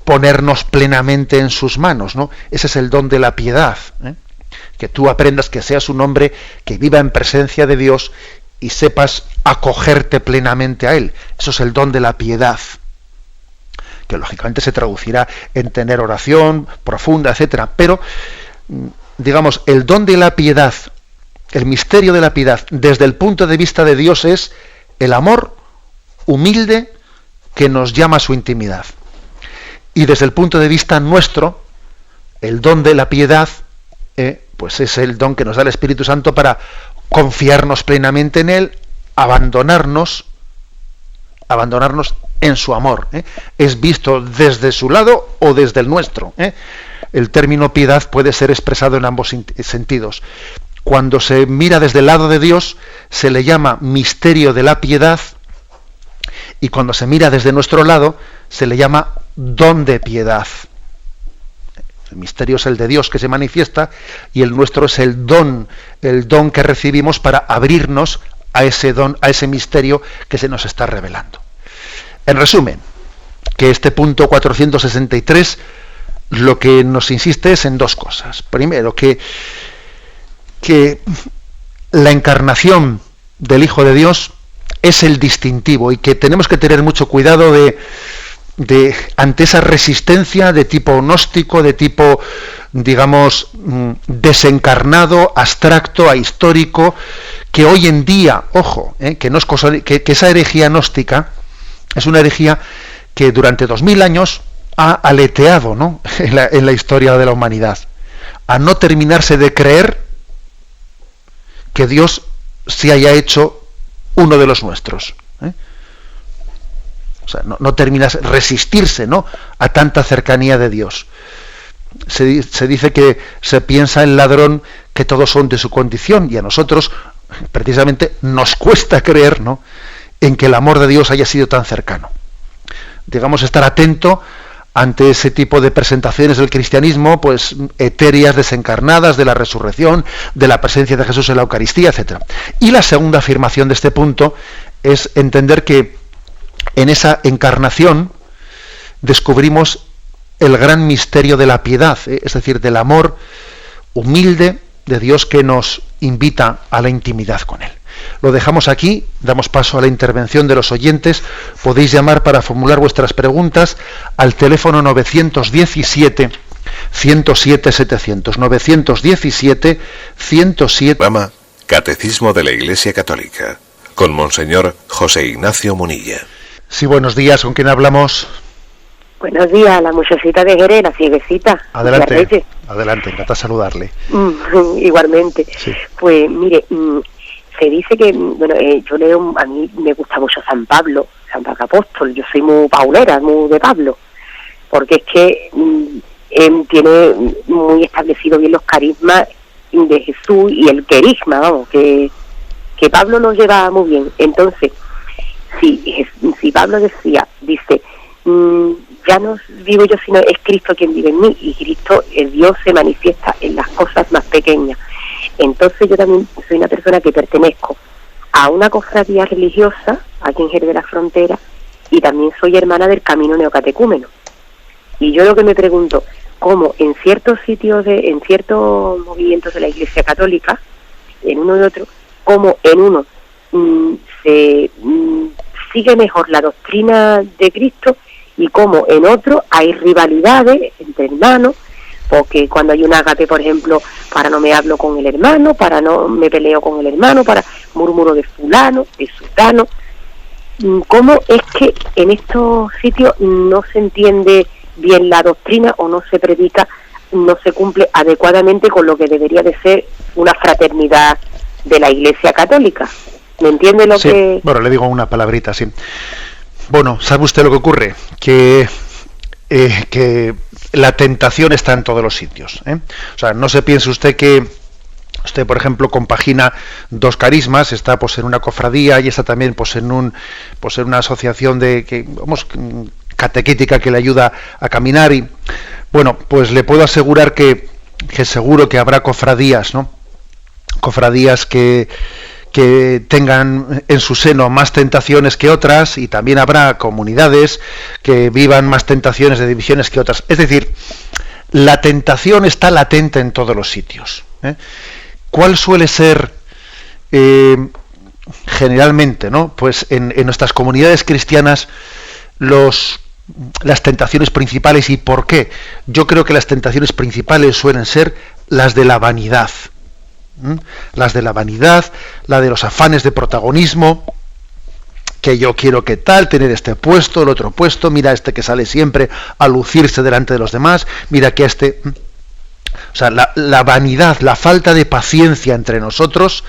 ponernos plenamente en sus manos, ¿no? Ese es el don de la piedad, que tú aprendas, que seas un hombre que viva en presencia de Dios y sepas acogerte plenamente a Él. Eso es el don de la piedad, que lógicamente se traducirá en tener oración profunda, etcétera. Pero, digamos, el don de la piedad, el misterio de la piedad, desde el punto de vista de Dios, es el amor humilde que nos llama a su intimidad. Y desde el punto de vista nuestro, el don de la piedad, pues es el don que nos da el Espíritu Santo para confiarnos plenamente en Él, abandonarnos en su amor. Es visto desde su lado o desde el nuestro. El término piedad puede ser expresado en ambos sentidos. Cuando se mira desde el lado de Dios, se le llama misterio de la piedad, y cuando se mira desde nuestro lado, se le llama don de piedad. El misterio es el de Dios que se manifiesta, y el nuestro es el don que recibimos para abrirnos a ese don, a ese misterio que se nos está revelando. En resumen, que este punto 463 lo que nos insiste es en dos cosas. Primero, que que la encarnación del Hijo de Dios es el distintivo y que tenemos que tener mucho cuidado ante esa resistencia de tipo gnóstico, de tipo, digamos, desencarnado, abstracto, ahistórico, que hoy en día, ojo, que no es cosa que esa herejía gnóstica es una herejía que durante 2000 años ha aleteado, ¿no?, en la historia de la humanidad, a no terminarse de creer que Dios se haya hecho uno de los nuestros. O sea, no terminas resistirse, ¿no?, a tanta cercanía de Dios. Se dice que se piensa el ladrón que todos son de su condición, y a nosotros precisamente nos cuesta creer, ¿no?, en que el amor de Dios haya sido tan cercano. Digamos, estar atento ante ese tipo de presentaciones del cristianismo, pues etéreas, desencarnadas, de la resurrección, de la presencia de Jesús en la Eucaristía, etc. Y la segunda afirmación de este punto es entender que en esa encarnación descubrimos el gran misterio de la piedad, es decir, del amor humilde de Dios que nos invita a la intimidad con Él. Lo dejamos aquí, damos paso a la intervención de los oyentes. Podéis llamar para formular vuestras preguntas al teléfono 917 107 700, 917 107. Programa Catecismo de la Iglesia Católica, con Monseñor José Ignacio Munilla. Sí, buenos días, ¿con quién hablamos? Buenos días, la muchachita de Jerez, la cieguecita. Adelante, adelante, encantado de saludarle. Igualmente. Sí. Pues mire, se dice que, bueno, yo leo, a mí me gusta mucho San Pablo Apóstol, yo soy muy paulera, muy de Pablo, porque es que tiene muy establecido bien los carismas de Jesús y el querigma, vamos, que Pablo nos lleva muy bien. Entonces, si Pablo dice, ya no vivo yo, sino es Cristo quien vive en mí, y Cristo, el Dios, se manifiesta en las cosas más pequeñas. Entonces yo también soy una persona que pertenezco a una cofradía religiosa aquí en Jerez de la Frontera, y también soy hermana del Camino Neocatecúmeno. Y yo lo que me pregunto, cómo en ciertos sitios, en ciertos movimientos de la Iglesia Católica, en uno y otro, cómo en uno se sigue mejor la doctrina de Cristo, y cómo en otro hay rivalidades entre hermanos, porque cuando hay un ágape, por ejemplo, para no me hablo con el hermano, para no me peleo con el hermano, para murmuro de fulano, de sultano. ¿Cómo es que en estos sitios no se entiende bien la doctrina, o no se predica, no se cumple adecuadamente con lo que debería de ser una fraternidad de la Iglesia Católica? ¿Me entiende lo que...? Bueno, le digo una palabrita, sí. Bueno, ¿sabe usted lo que ocurre? Que la tentación está en todos los sitios, ¿eh? O sea, no se piense usted que usted, por ejemplo, compagina dos carismas, está pues en una cofradía y está también pues en una asociación catequética que le ayuda a caminar, y bueno, pues le puedo asegurar que seguro que habrá cofradías, ¿no? Cofradías que tengan en su seno más tentaciones que otras, y también habrá comunidades que vivan más tentaciones de divisiones que otras. Es decir, la tentación está latente en todos los sitios, ¿eh? ¿Cuál suele ser generalmente, ¿no?, pues en nuestras comunidades cristianas las tentaciones principales, y por qué? Yo creo que las tentaciones principales suelen ser las de la vanidad. Las de la vanidad, la de los afanes de protagonismo, que yo quiero que tal, tener este puesto, el otro puesto, mira este que sale siempre a lucirse delante de los demás, mira que este... O sea, la vanidad, la falta de paciencia entre nosotros,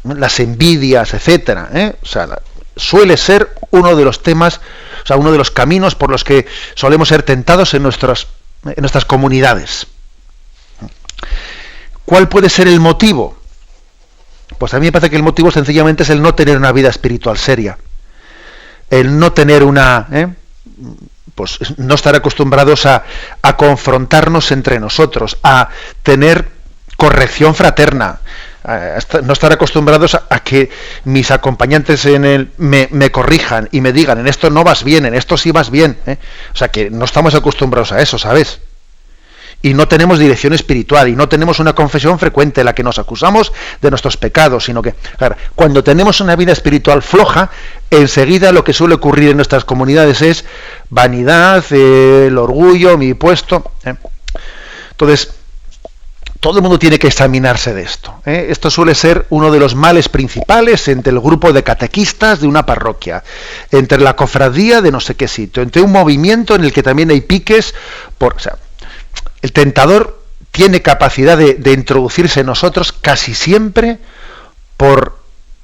las envidias, etcétera, o sea, suele ser uno de los temas, o sea, uno de los caminos por los que solemos ser tentados en nuestras comunidades. ¿Cuál puede ser el motivo? Pues a mí me parece que el motivo sencillamente es el no tener una vida espiritual seria, el no tener pues no estar acostumbrados a confrontarnos entre nosotros, a tener corrección fraterna, no estar acostumbrados a que mis acompañantes me corrijan y me digan, en esto no vas bien, en esto sí vas bien, O sea, que no estamos acostumbrados a eso, ¿sabes? y no tenemos dirección espiritual, y no tenemos una confesión frecuente en la que nos acusamos de nuestros pecados, sino que, claro, cuando tenemos una vida espiritual floja, enseguida lo que suele ocurrir en nuestras comunidades es vanidad, el orgullo, mi puesto. Entonces, todo el mundo tiene que examinarse de esto. Esto suele ser uno de los males principales entre el grupo de catequistas de una parroquia, entre la cofradía de no sé qué sitio, entre un movimiento en el que también hay piques. O sea, el tentador tiene capacidad de introducirse en nosotros casi siempre por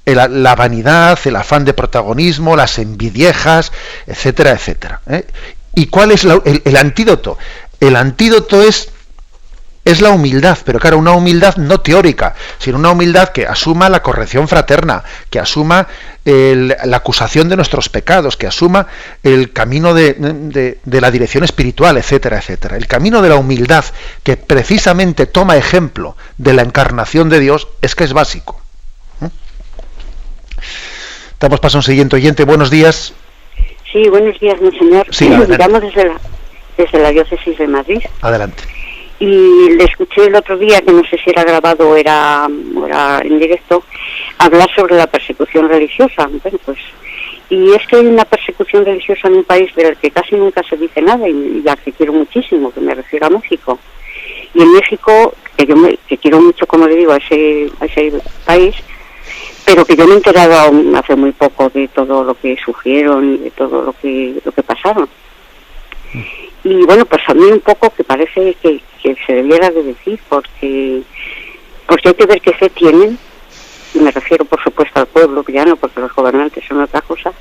la vanidad, el afán de protagonismo, las envidiejas, etcétera, etcétera. ¿Y cuál es el antídoto? El antídoto es la humildad, pero claro, una humildad no teórica, sino una humildad que asuma la corrección fraterna, que asuma la acusación de nuestros pecados, que asuma el camino de la dirección espiritual, etcétera, etcétera. El camino de la humildad, que precisamente toma ejemplo de la encarnación de Dios, es que es básico. Damos paso a un siguiente oyente. Buenos días. Sí, buenos días, monseñor. Sí, llamo desde la diócesis de Madrid. Adelante. Y le escuché el otro día, que no sé si era grabado o era en directo, hablar sobre la persecución religiosa. Bueno, pues, y es que hay una persecución religiosa en un país del que casi nunca se dice nada, y la que quiero muchísimo, que me refiero a México. Y en México, que quiero mucho, como le digo, a ese país, pero que yo me he enterado hace muy poco de todo lo que sufrieron y de todo lo que pasaron. Y bueno, pues a mí un poco que parece que se debiera de decir, porque hay que ver qué fe tienen, y me refiero por supuesto al pueblo, ya no, porque los gobernantes son otra cosa,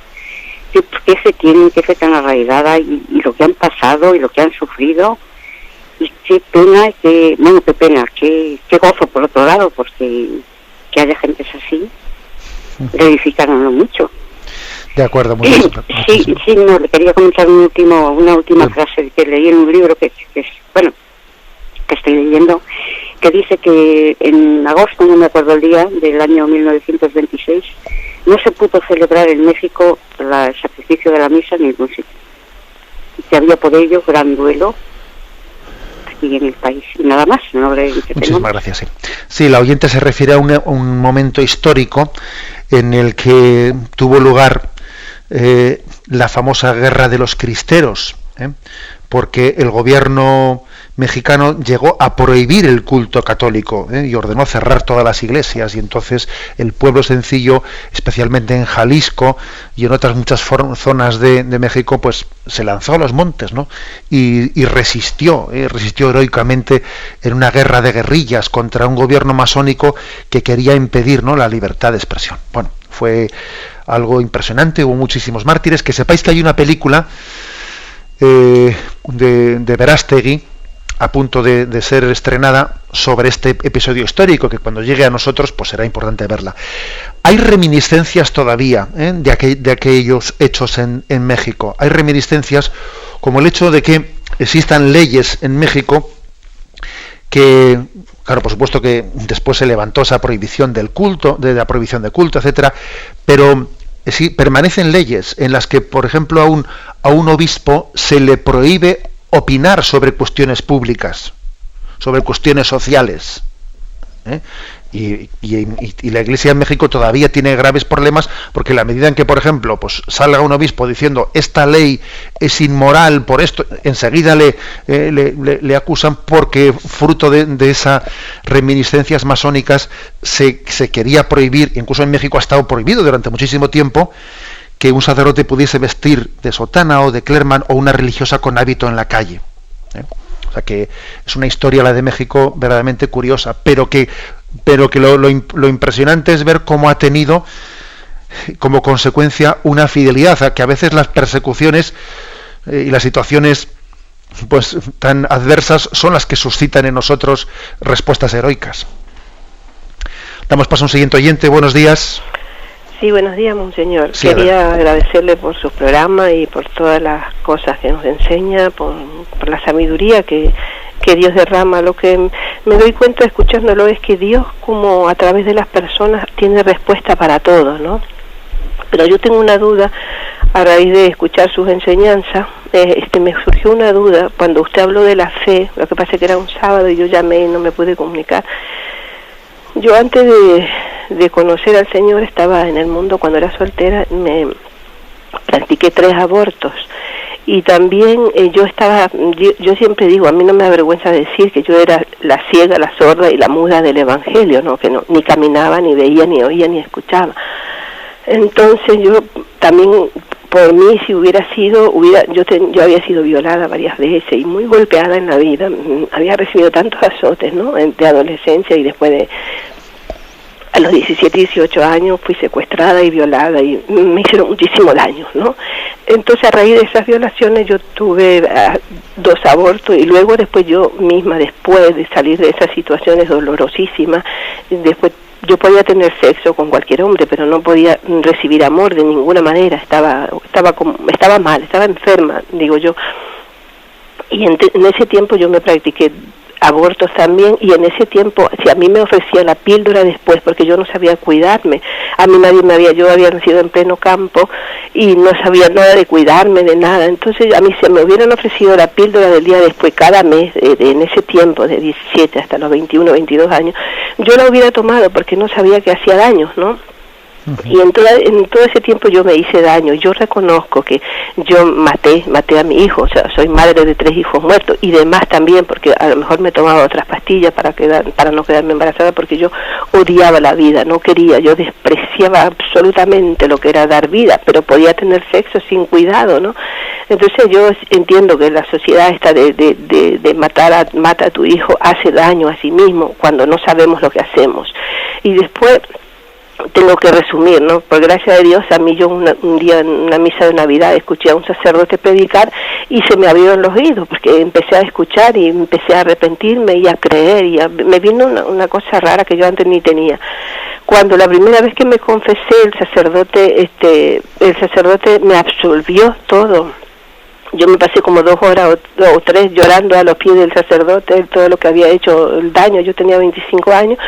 qué fe tienen, qué fe tan arraigada, y lo que han pasado y lo que han sufrido, y qué pena, qué pena, qué gozo por otro lado, porque que haya gentes así, edificaronlo mucho. De acuerdo, muy bien. Sí, no, le quería comentar una última frase que leí en un libro que estoy leyendo, que dice que en agosto, no me acuerdo el día, del año 1926, no se pudo celebrar en México el sacrificio de la misa en ningún sitio. Y que había por ello gran duelo aquí en el país. Y nada más, no le entretenemos. Muchísimas gracias. Sí, la oyente se refiere a un momento histórico en el que tuvo lugar la famosa guerra de los cristeros, porque el gobierno mexicano llegó a prohibir el culto católico y ordenó cerrar todas las iglesias, y entonces el pueblo sencillo, especialmente en Jalisco y en otras muchas zonas de México, pues se lanzó a los montes, ¿no? y resistió heroicamente en una guerra de guerrillas contra un gobierno masónico que quería impedir, ¿no?, la libertad de expresión. Bueno, fue algo impresionante, hubo muchísimos mártires. Que sepáis que hay una película de Verástegui a punto de ser estrenada sobre este episodio histórico, que cuando llegue a nosotros pues será importante verla. Hay reminiscencias todavía de aquellos hechos en México. Hay reminiscencias como el hecho de que existan leyes en México que, claro, por supuesto que después se levantó esa prohibición del culto, de la prohibición de culto, etcétera, pero sí permanecen leyes en las que, por ejemplo, a un obispo se le prohíbe opinar sobre cuestiones públicas, sobre cuestiones sociales. Y la Iglesia en México todavía tiene graves problemas, porque en la medida en que, por ejemplo, pues salga un obispo diciendo esta ley es inmoral por esto, enseguida le acusan, porque fruto de esas reminiscencias masónicas se quería prohibir, incluso en México ha estado prohibido durante muchísimo tiempo, que un sacerdote pudiese vestir de sotana o de clerman, o una religiosa con hábito en la calle. O sea que es una historia, la de México, verdaderamente curiosa, pero que lo impresionante es ver cómo ha tenido como consecuencia una fidelidad, que a veces las persecuciones y las situaciones pues tan adversas son las que suscitan en nosotros respuestas heroicas. Damos paso a un siguiente oyente. Buenos días. Sí, buenos días, monseñor. Sí, quería agradecerle por su programa y por todas las cosas que nos enseña, por la sabiduría que Dios derrama. Lo que me doy cuenta escuchándolo es que Dios, como a través de las personas, tiene respuesta para todo, ¿no? Pero yo tengo una duda a raíz de escuchar sus enseñanzas, me surgió una duda cuando usted habló de la fe. Lo que pasa es que era un sábado y yo llamé y no me pude comunicar. Yo antes de conocer al Señor estaba en el mundo, cuando era soltera, me practiqué 3 abortos. Y también yo siempre digo, a mí no me avergüenza decir que yo era la ciega, la sorda y la muda del Evangelio, ¿no? Que no, ni caminaba, ni veía, ni oía, ni escuchaba. Entonces yo también, por mí, si yo había sido violada varias veces y muy golpeada en la vida, había recibido tantos azotes, ¿no? De adolescencia y después a los 17, 18 años fui secuestrada y violada y me hicieron muchísimo daño, ¿no? Entonces, a raíz de esas violaciones yo tuve 2 abortos y luego después yo misma, después de salir de esas situaciones dolorosísimas, después yo podía tener sexo con cualquier hombre, pero no podía recibir amor de ninguna manera. Estaba mal, estaba enferma, digo yo. Y en ese tiempo yo me practiqué abortos también, y en ese tiempo, si a mí me ofrecía la píldora después, porque yo no sabía cuidarme, a mí yo había nacido en pleno campo y no sabía nada de cuidarme, de nada. Entonces a mí se me hubieran ofrecido la píldora del día después, cada mes, en ese tiempo, de 17 hasta los 21, 22 años, yo la hubiera tomado porque no sabía que hacía daño, ¿no? Y en todo ese tiempo yo me hice daño. Yo reconozco que yo maté a mi hijo, o sea, soy madre de 3 hijos muertos y demás también, porque a lo mejor me tomaba otras pastillas para no quedarme embarazada, porque yo odiaba la vida, no quería, yo despreciaba absolutamente lo que era dar vida, pero podía tener sexo sin cuidado, ¿no? Entonces yo entiendo que la sociedad esta de mata a tu hijo hace daño a sí mismo cuando no sabemos lo que hacemos. Y después tengo que resumir, ¿no? Por gracia de Dios, a mí yo un día en una misa de Navidad escuché a un sacerdote predicar y se me abrieron los oídos, porque empecé a escuchar y empecé a arrepentirme y a creer, y me vino una cosa rara que yo antes ni tenía. Cuando la primera vez que me confesé, el sacerdote me absolvió todo. Yo me pasé como 2 horas o 3 llorando a los pies del sacerdote, todo lo que había hecho, el daño. Yo tenía 25 años.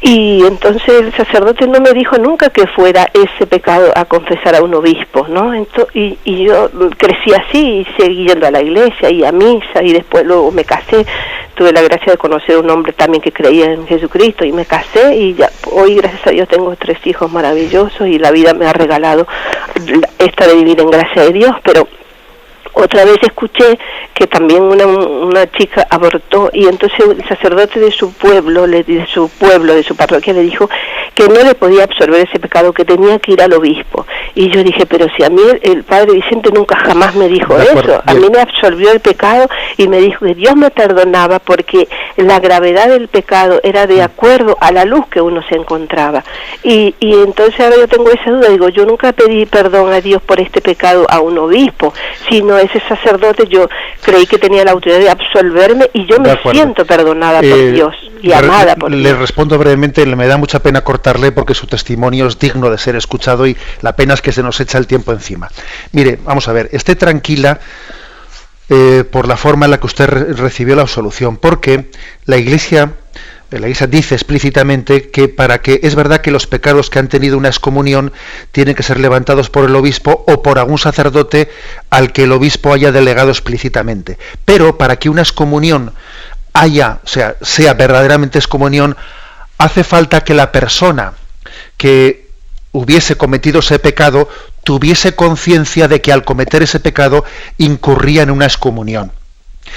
Y entonces el sacerdote no me dijo nunca que fuera ese pecado a confesar a un obispo, ¿no? Y yo crecí así, y seguí yendo a la iglesia y a misa, y después luego me casé. Tuve la gracia de conocer a un hombre también que creía en Jesucristo, y me casé, y ya hoy, gracias a Dios, tengo 3 hijos maravillosos, y la vida me ha regalado esta de vivir en gracia de Dios. Pero otra vez escuché que también una chica abortó, y entonces el sacerdote de su pueblo, de su parroquia, le dijo que no le podía absorber ese pecado, que tenía que ir al obispo. Y yo dije, pero si a mí el padre Vicente nunca jamás me dijo eso. A mí me absorbió el pecado y me dijo que Dios me perdonaba porque la gravedad del pecado era de acuerdo a la luz que uno se encontraba. Y entonces ahora yo tengo esa duda, digo, yo nunca pedí perdón a Dios por este pecado a un obispo, sino ese sacerdote yo creí que tenía la autoridad de absolverme, y yo me siento perdonada por Dios y amada por Dios. Le respondo brevemente, me da mucha pena cortarle porque su testimonio es digno de ser escuchado y la pena es que se nos echa el tiempo encima. Mire, vamos a ver, esté tranquila por la forma en la que usted recibió la absolución, porque la Iglesia dice explícitamente que es verdad que los pecados que han tenido una excomunión tienen que ser levantados por el obispo o por algún sacerdote al que el obispo haya delegado explícitamente. Pero para que una excomunión sea verdaderamente excomunión, hace falta que la persona que hubiese cometido ese pecado tuviese conciencia de que al cometer ese pecado incurría en una excomunión.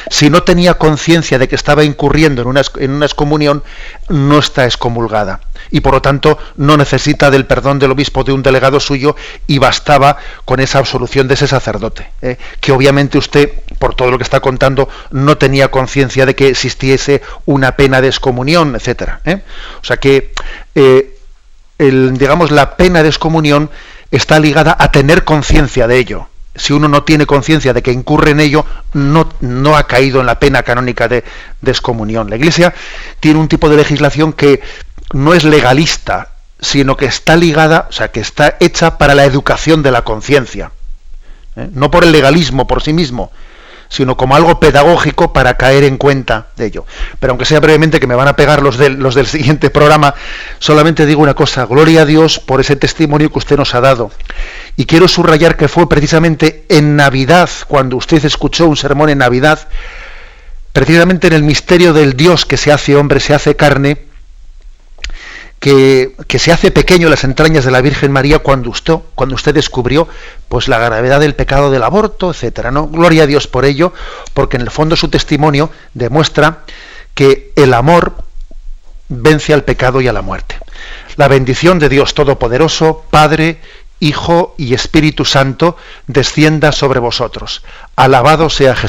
Si no tenía conciencia de que estaba incurriendo en una excomunión, no está excomulgada, y por lo tanto no necesita del perdón del obispo, de un delegado suyo, y bastaba con esa absolución de ese sacerdote, que obviamente usted, por todo lo que está contando, no tenía conciencia de que existiese una pena de excomunión, etcétera. O sea que la pena de excomunión está ligada a tener conciencia de ello. Si uno no tiene conciencia de que incurre en ello, no ha caído en la pena canónica de excomunión. La Iglesia tiene un tipo de legislación que no es legalista, sino que está ligada, o sea, que está hecha para la educación de la conciencia. No por el legalismo por sí mismo, sino como algo pedagógico para caer en cuenta de ello. Pero aunque sea brevemente, que me van a pegar los del siguiente programa, solamente digo una cosa: gloria a Dios por ese testimonio que usted nos ha dado. Y quiero subrayar que fue precisamente en Navidad, cuando usted escuchó un sermón en Navidad, precisamente en el misterio del Dios que se hace hombre, se hace carne, que se hace pequeño en las entrañas de la Virgen María, cuando usted descubrió pues la gravedad del pecado del aborto, etcétera, ¿no? Gloria a Dios por ello, porque en el fondo su testimonio demuestra que el amor vence al pecado y a la muerte. La bendición de Dios Todopoderoso, Padre, Hijo y Espíritu Santo, descienda sobre vosotros. Alabado sea Jesús.